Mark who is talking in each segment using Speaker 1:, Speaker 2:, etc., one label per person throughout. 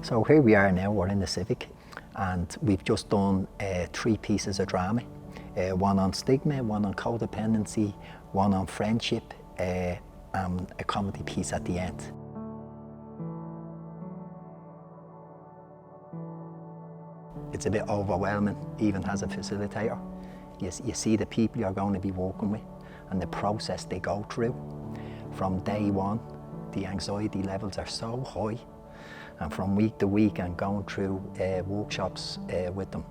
Speaker 1: So here we are now, we're in the Civic, and we've just done 3 pieces of drama. One on stigma, one on codependency, one on friendship, and a comedy piece at the end. It's a bit overwhelming, even as a facilitator. You see the people you're going to be working with and the process they go through. From day one, the anxiety levels are so high, and from week to week and going through workshops with them,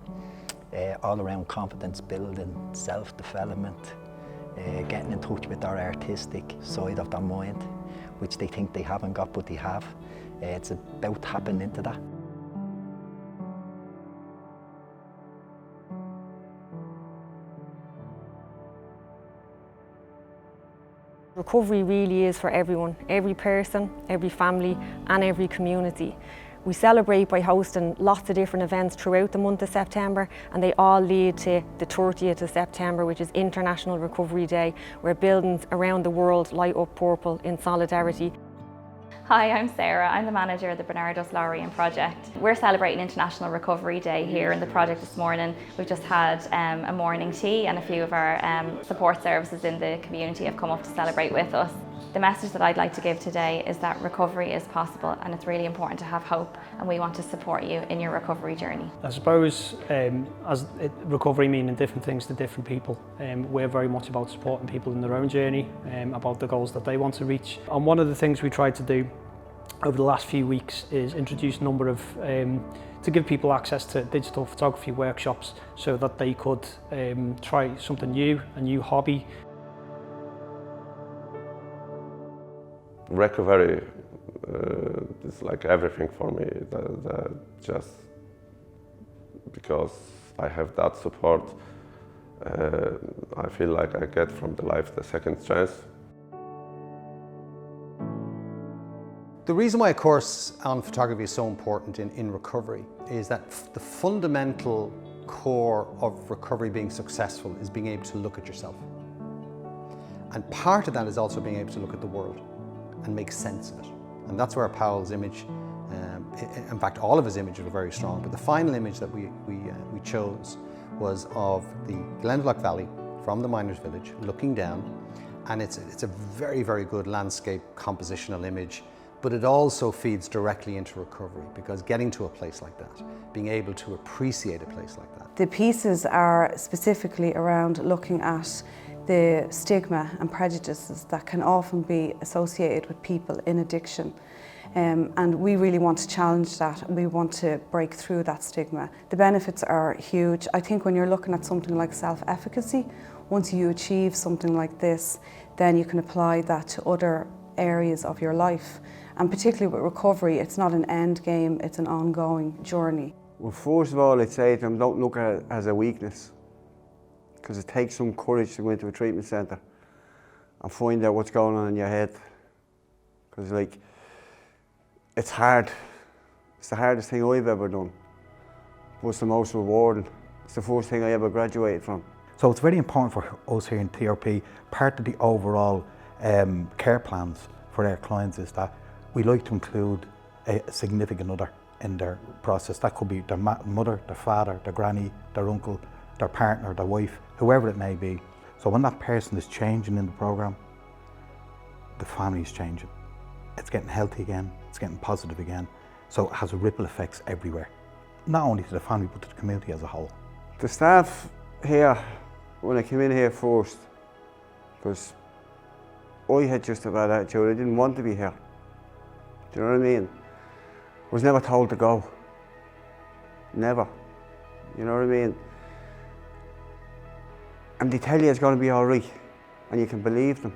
Speaker 1: all around confidence building, self-development, getting in touch with their artistic side of their mind, which they think they haven't got but they have. It's about tapping into that.
Speaker 2: Recovery really is for everyone, every person, every family and every community. We celebrate by hosting lots of different events throughout the month of September, and they all lead to the 30th of September, which is International Recovery Day, where buildings around the world light up purple in solidarity.
Speaker 3: Hi, I'm Sarah. I'm the manager of the Bernardos Lorien project. We're celebrating International Recovery Day here in the project this morning. We've just had a morning tea, and a few of our support services in the community have come up to celebrate with us. The message that I'd like to give today is that recovery is possible, and it's really important to have hope, and we want to support you in your recovery journey.
Speaker 4: I suppose recovery meaning different things to different people. We're very much about supporting people in their own journey, about the goals that they want to reach. And one of the things we tried to do over the last few weeks is introduce a number of, to give people access to digital photography workshops so that they could try something new, a new hobby.
Speaker 5: Recovery is like everything for me, just because I have that support, I feel like I get from the life the second chance.
Speaker 6: The reason why a course on photography is so important in recovery is that the fundamental core of recovery being successful is being able to look at yourself. And part of that is also being able to look at the world and make sense of it. And that's where Powell's image, in fact all of his images were very strong, but the final image that we chose was of the Glendalough Valley from the miners' village looking down, and it's a very, very good landscape compositional image, but it also feeds directly into recovery, because getting to a place like that, being able to appreciate a place like that.
Speaker 7: The pieces are specifically around looking at the stigma and prejudices that can often be associated with people in addiction. And we really want to challenge that, and we want to break through that stigma. The benefits are huge. I think when you're looking at something like self-efficacy, once you achieve something like this, then you can apply that to other areas of your life. And particularly with recovery, it's not an end game, it's an ongoing journey.
Speaker 8: Well, first of all, I'd say to them, don't look at it as a weakness, because it takes some courage to go into a treatment centre and find out what's going on in your head. Because like, it's hard. It's the hardest thing I've ever done. But it's the most rewarding. It's the first thing I ever graduated from.
Speaker 9: So it's very important for us here in TRP, part of the overall care plans for our clients is that we like to include a significant other in their process. That could be their mother, their father, their granny, their uncle, their partner, their wife, whoever it may be. So when that person is changing in the programme, the family is changing. It's getting healthy again, it's getting positive again. So it has ripple effects everywhere. Not only to the family, but to the community as a whole.
Speaker 8: The staff here, when I came in here first, because I had just a bad attitude, I didn't want to be here. Do you know what I mean? I was never told to go. Never. You know what I mean? And they tell you it's going to be all right, and you can believe them.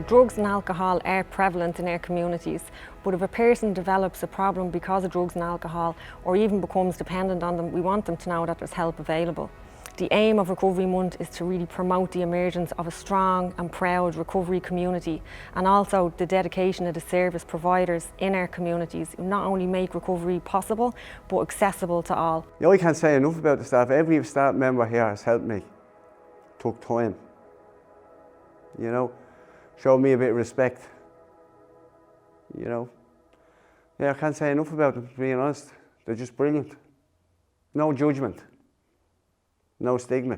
Speaker 2: Drugs and alcohol are prevalent in our communities, but if a person develops a problem because of drugs and alcohol, or even becomes dependent on them, we want them to know that there's help available. The aim of Recovery Month is to really promote the emergence of a strong and proud recovery community, and also the dedication of the service providers in our communities who not only make recovery possible but accessible to all.
Speaker 8: Yeah, I can't say enough about the staff. Every staff member here has helped me, took time, you know, showed me a bit of respect, you know. Yeah, I can't say enough about them, being honest. They're just brilliant. No judgment, no stigma.